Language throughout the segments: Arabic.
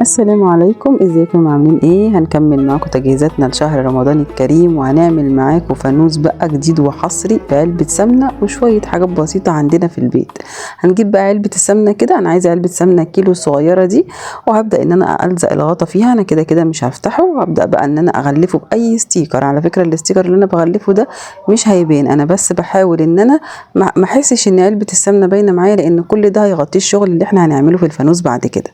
السلام عليكم، ازيكم عاملين ايه؟ هنكمل معاكم تجهيزاتنا لشهر رمضان الكريم، وهنعمل معاكم فانوس بقى جديد وحصري بعلبة سمنة وشوية حاجات بسيطة عندنا في البيت. هنجيب بقى علبة السمنة كده، انا عايزة علبة سمنة كيلو صغيرة دي، وهبدأ ان انا الزق الغطا فيها. انا كده كده مش هفتحه، وهبدأ بقى ان انا اغلفه باي ستيكر. على فكرة الاستيكر اللي انا بغلفه ده مش هيبان، انا بس بحاول ان انا ما احسش ان علبة السمنة باينة معايا، لان كل ده هيغطي الشغل اللي احنا هنعمله في الفانوس بعد كده.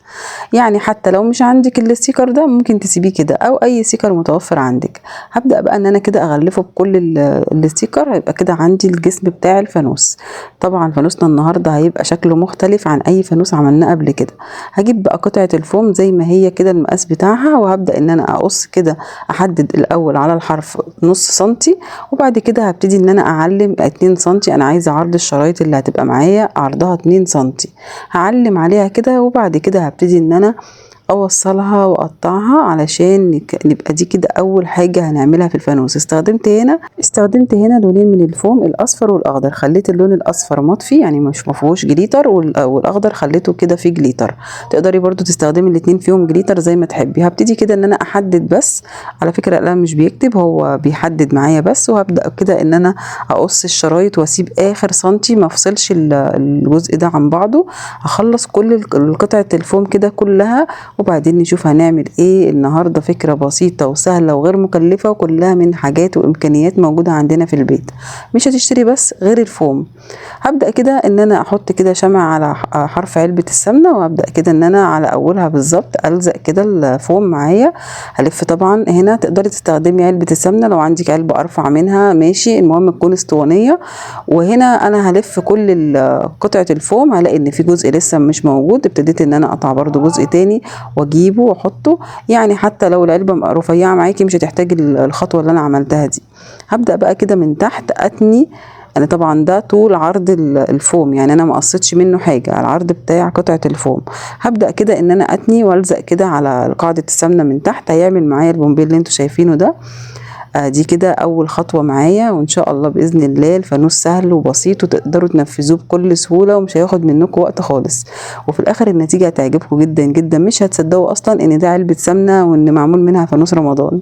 يعني حتى لو مش عندك الستيكر ده ممكن تسيبيه كده، او اي ستيكر متوفر عندك. هبدأ بقى ان انا كده اغلفه بكل الستيكر، هيبقى كده عندي الجسم بتاع الفانوس. طبعا فانوسنا النهارده هيبقى شكله مختلف عن اي فانوس عملناه قبل كده. هجيب بقى قطعة الفوم زي ما هي كده المقاس بتاعها، وهبدأ ان انا اقص كده، احدد الاول على الحرف نص سنتي، وبعد كده هبتدي ان انا اعلم 2 سنتي. انا عايزه عرض الشرايط اللي هتبقى معايا عرضها 2 سنتي، هعلم عليها كده، وبعد كده هبتدي ان انا اوصلها واقطعها علشان نبقى دي كده اول حاجه هنعملها في الفانوس. استخدمت هنا لونين من الفوم، الاصفر والاخضر. خليت اللون الاصفر مطفي، يعني مش مفيهوش جليتر، والاخضر خليته كده فيه جليتر. تقدري برضو تستخدمي الاتنين فيهم جليتر زي ما تحبي. هبتدي كده ان انا احدد بس. على فكره القلم مش بيكتب، هو بيحدد معايا بس. وهبدا كده ان انا اقص الشرايط واسيب اخر سنتي، ما افصلش الجزء ده عن بعضه. هخلص كل قطعه الفوم كده كلها، وبعدين نشوف هنعمل ايه النهارده. فكرة بسيطة وسهلة وغير مكلفة، وكلها من حاجات وامكانيات موجودة عندنا في البيت. مش هتشتري بس غير الفوم. هبدأ كده ان انا احط كده شمع على حرف علبة السمنة، وابدأ كده ان انا على اولها بالظبط الزق كده الفوم معايا. هلف. طبعا هنا تقدري تستخدمي علبة السمنة، لو عندك علبة ارفع منها ماشي، المهم تكون اسطوانية. وهنا انا هلف كل قطعة الفوم، هلاقي ان في جزء لسه مش موجود، ابتديت ان انا اقطع برضو جزء تاني واجيبه واحطه. يعني حتى لو العلبه رفيعه معاكي مش هتحتاجي الخطوه اللي انا عملتها دي. هبدا بقى كده من تحت اتني. انا طبعا ده طول عرض الفوم، يعني انا ما قصيتش منه حاجه على العرض بتاع قطعه الفوم. هبدا كده ان انا اتني والزق كده على قاعده السمنه من تحت، هيعمل معايا البومبيل اللي انتوا شايفينه ده. دي كده اول خطوه معايا، وان شاء الله باذن الله الفانوس سهل وبسيط وتقدروا تنفذوه بكل سهوله، ومش هياخد منكم وقت خالص. وفي الاخر النتيجه هتعجبكم جدا جدا، مش هتصدقوا اصلا ان ده علبه سمنه وان معمول منها فانوس رمضان.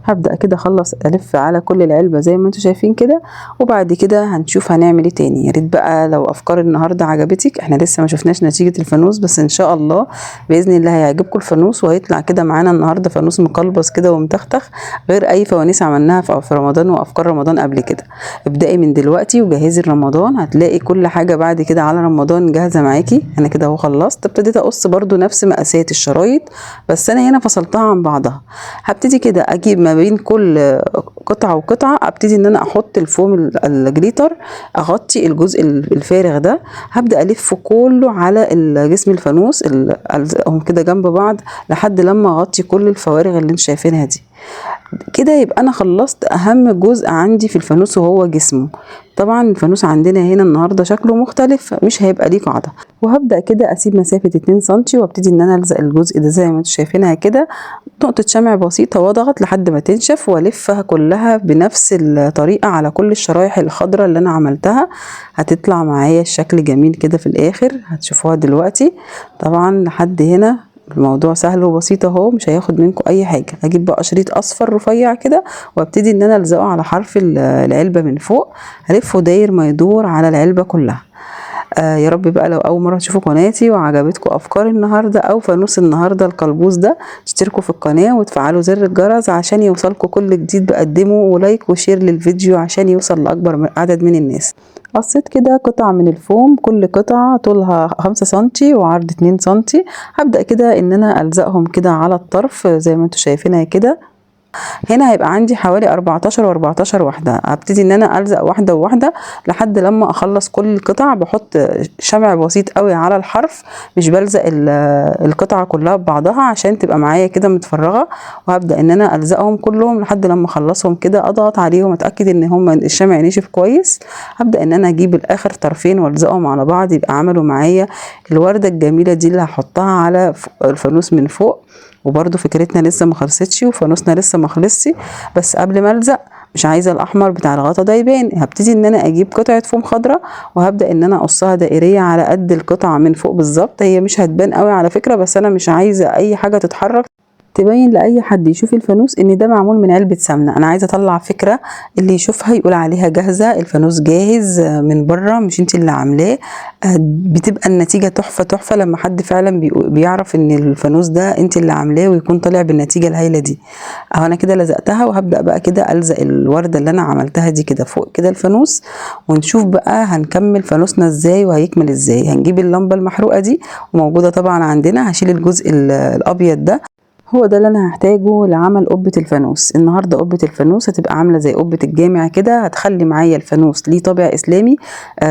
هبدأ كده اخلص الف على كل العلبة زي ما انتوا شايفين كده، وبعد كده هنشوف هنعمل ايه تاني. يا ريت بقى لو افكار النهارده عجبتك. احنا لسه ما شفناش نتيجة الفانوس، بس ان شاء الله باذن الله هيعجبكم الفانوس، وهيطلع كده معانا النهارده فانوس مقلبص كده ومتختخ، غير اي فوانيس عملناها في رمضان وافكار رمضان قبل كده. ابدأي من دلوقتي وجهزي رمضان، هتلاقي كل حاجة بعد كده على رمضان جاهزة معاكي. انا كده اهو خلصت. ابتديت اقص برضو نفس مقاسات الشرايط، بس انا هنا فصلتها عن بعضها. هبتدي كده اجيب ما بين كل قطعة وقطعة، ابتدي ان انا احط الفوم الجليتر، اغطي الجزء الفارغ ده. هبدأ الف كله على جسم الفانوس، الزقهم كده جنب بعض لحد لما اغطي كل الفوارغ اللي انتوا شايفينها دي. كده يبقى انا خلصت اهم جزء عندي في الفانوس، وهو جسمه. طبعا الفانوس عندنا هنا النهارده شكله مختلف، مش هيبقى ليه قاعده. وهبدا كده اسيب مسافه 2 سنتي، وابتدي ان انا الزق الجزء ده زي ما انتم شايفينها كده، نقطه شمع بسيطه، واضغط لحد ما تنشف، والفها كلها بنفس الطريقه على كل الشرايح الخضراء اللي انا عملتها. هتطلع معايا الشكل جميل كده في الاخر، هتشوفوها دلوقتي. طبعا لحد هنا الموضوع سهل وبسيط اهو، مش هياخد منكم اي حاجه. هجيب بقى شريط اصفر رفيع كده، وابتدي ان انا الزقه على حرف العلبه من فوق، هلفه داير ما يدور على العلبه كلها. يا رب بقى لو اول مره تشوفوا قناتي وعجبتكم افكار النهارده او فانوس النهارده القلبوس ده، تشتركوا في القناه وتفعلوا زر الجرس عشان يوصلكم كل جديد بقدمه، ولايك وشير للفيديو عشان يوصل لاكبر عدد من الناس. قصيت كده قطع من الفوم، كل قطعة طولها 5 سنتي وعرض 2 سنتي. هبدأ كده ان انا الزقهم كده على الطرف زي ما انتوا شايفينها كده. هنا هيبقى عندي حوالي 14 و14 واحدة. هبتدي ان انا الزق واحدة وواحدة لحد لما اخلص كل القطع. بحط شمع بسيط قوي على الحرف، مش بلزق القطعة كلها ببعضها عشان تبقى معايا كده متفرغة. وهبدأ ان انا الزقهم كلهم لحد لما اخلصهم كده، اضغط عليهم اتاكد ان هم الشمع نشف كويس. هبدأ ان انا اجيب الاخر طرفين والزقهم على بعض، يبقى عملوا معايا الوردة الجميلة دي اللي هحطها على الفانوس من فوق. وبرده فكرتنا لسه ما خلصتش، وفانوسنا لسه ما خلصش. بس قبل ما الزق مش عايزه الاحمر بتاع الغطا ده يبان، هبتدي ان انا اجيب قطعه فوم خضراء وهبدا ان انا اقصها دائريه على قد القطعه من فوق بالظبط. هي مش هتبان قوي على فكره، بس انا مش عايزه اي حاجه تتحرك تبين لاي حد يشوف الفانوس ان ده معمول من علبه سمنه. انا عايزه اطلع فكره اللي يشوفها يقول عليها جاهزه، الفانوس جاهز من بره مش انت اللي عاملاه. بتبقى النتيجه تحفه تحفه لما حد فعلا بيعرف ان الفانوس ده انت اللي عاملاه ويكون طالع بالنتيجه الهايله دي. اهو انا كده لزقتها، وهبدا بقى كده الزق الورده اللي انا عملتها دي كده فوق كده الفانوس، ونشوف بقى هنكمل فانوسنا ازاي وهيكمل ازاي. هنجيب اللمبه المحروقه دي وموجوده طبعا عندنا، هشيل الجزء الابيض ده، هو ده اللي انا هحتاجه لعمل قبة الفانوس. النهارده قبة الفانوس هتبقى عامله زي قبة الجامع كده، هتخلي معايا الفانوس ليه طابع اسلامي،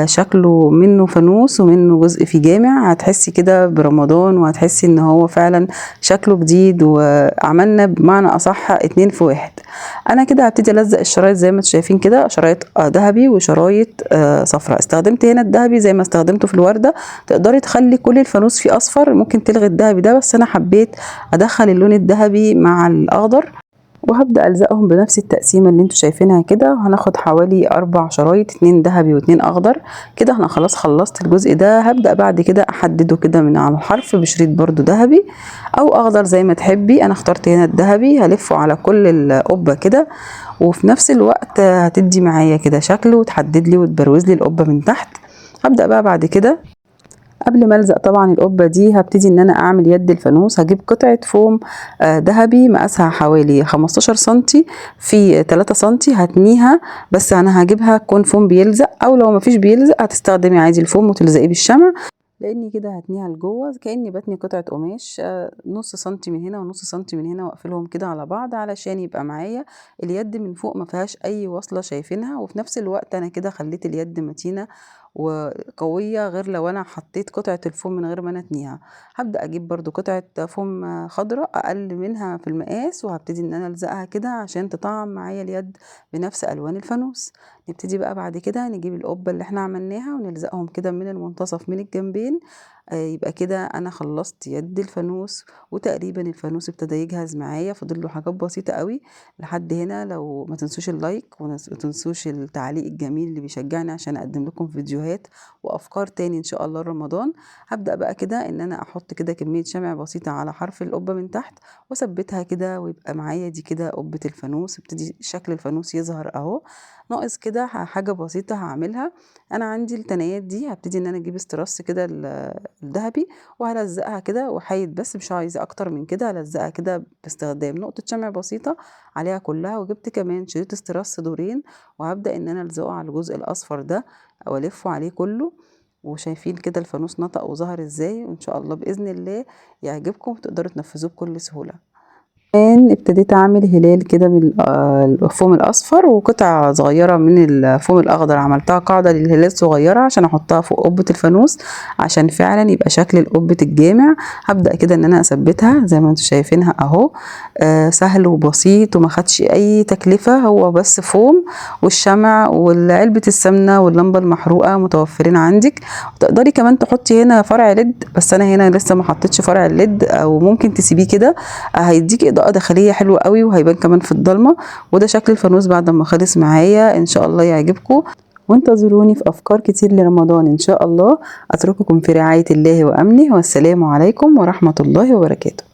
شكله منه فانوس ومنه جزء في جامع، هتحسي كده برمضان وهتحسي ان هو فعلا شكله جديد، وعملنا بمعنى اصح 2 في 1. انا كده هبتدي الزق الشرايط زي ما انتم شايفين كده، شرايط ذهبي وشرايط صفراء. استخدمت هنا الذهبي زي ما استخدمته في الورده، تقدري تخلي كل الفانوس فيه اصفر، ممكن تلغي الذهبي ده، بس انا حبيت ادخل اللون الذهبي مع الاخضر. وهبدأ ألزقهم بنفس التقسيمة اللي انتوا شايفينها كده. هناخد حوالي 4 شرايط، 2 ذهبي و2 أخضر كده. انا خلاص خلصت الجزء ده. هبدأ بعد كده أحدده كده من على الحرف بشريط برضو ذهبي أو أخضر زي ما تحبي. أنا اخترت هنا الذهبي، هلفه على كل القبة كده، وفي نفس الوقت هتدي معايا كده شكل وتحدد لي وتبروز لي القبة من تحت. هبدأ بقى بعد كده قبل ما الزق طبعا القبه دي، هبتدي ان انا اعمل يد الفانوس. هجيب قطعه فوم ذهبي مقاسها حوالي 15 سنتي في 3 سنتي، هتنيها، بس انا هجيبها تكون فوم بيلزق، او لو مفيش بيلزق هتستخدمي عادي الفوم وتلزقيه بالشمع، لاني كده هتنيها لجوه كاني بتني قطعه قماش. نص سنتي من هنا ونص سنتي من هنا، واقفلهم كده على بعض علشان يبقى معايا اليد من فوق ما فيهاش اي وصله شايفينها، وفي نفس الوقت انا كده خليت اليد متينه وقويه، غير لو انا حطيت قطعه الفوم من غير ما انا اتنيها. هبدا اجيب برضو قطعه فوم خضراء اقل منها في المقاس، وهبتدي ان انا الزقها كده عشان تطعم معايا اليد بنفس الوان الفانوس. نبتدي بقى بعد كده نجيب القبه اللي احنا عملناها ونلزقهم كده من المنتصف من الجنبين. يبقى كده انا خلصت يد الفانوس، وتقريبا الفانوس ابتدى يجهز معايا، فاضل له حاجات بسيطه قوي لحد هنا. لو ما تنسوش اللايك وما تنسوش التعليق الجميل اللي بيشجعني عشان اقدم لكم فيديوهات وافكار تاني ان شاء الله رمضان. هبدا بقى كده ان انا احط كده كميه شمع بسيطه على حرف القبه من تحت واثبتها كده، ويبقى معايا دي كده قبه الفانوس. ابتدي شكل الفانوس يظهر اهو. ناقص كده حاجه بسيطه هعملها. انا عندي التنايات دي هبتدي ان انا اجيب استراس كده الذهبي وهلزقها كده وحيد، بس مش عايزه اكتر من كده. هلزقها كده باستخدام نقطه شمع بسيطه عليها كلها، وجبت كمان شريط استراس دورين، وهبدا ان انا الزقه على الجزء الاصفر ده او الفه عليه كله. وشايفين كده الفانوس نطق وظهر ازاي، وان شاء الله باذن الله يعجبكم وتقدروا تنفذوه بكل سهوله. كمان ابتديت اعمل هلال كده من الفوم الاصفر، وقطع صغيره من الفوم الاخضر عملتها قاعده للهلال صغيره عشان احطها فوق قبه الفانوس عشان فعلا يبقى شكل القبه الجامع. هبدا كده ان انا اثبتها زي ما انتم شايفينها اهو. سهل وبسيط وما خدش اي تكلفه، هو بس فوم والشمع وعلبه السمنه واللمبه المحروقه متوفرين عندك. وتقدري كمان تحطي هنا فرع ليد، بس انا هنا لسه ما حطيتش فرع الليد، او ممكن تسيبيه كده هيديكي اضاءه داخليه حلوه قوي وهيبان كمان في الضلمه. وده شكل الفانوس بعد ما خلص معايا، ان شاء الله يعجبكم، وانتظروني في افكار كتير لرمضان ان شاء الله. اترككم في رعايه الله وامنه، والسلام عليكم ورحمه الله وبركاته.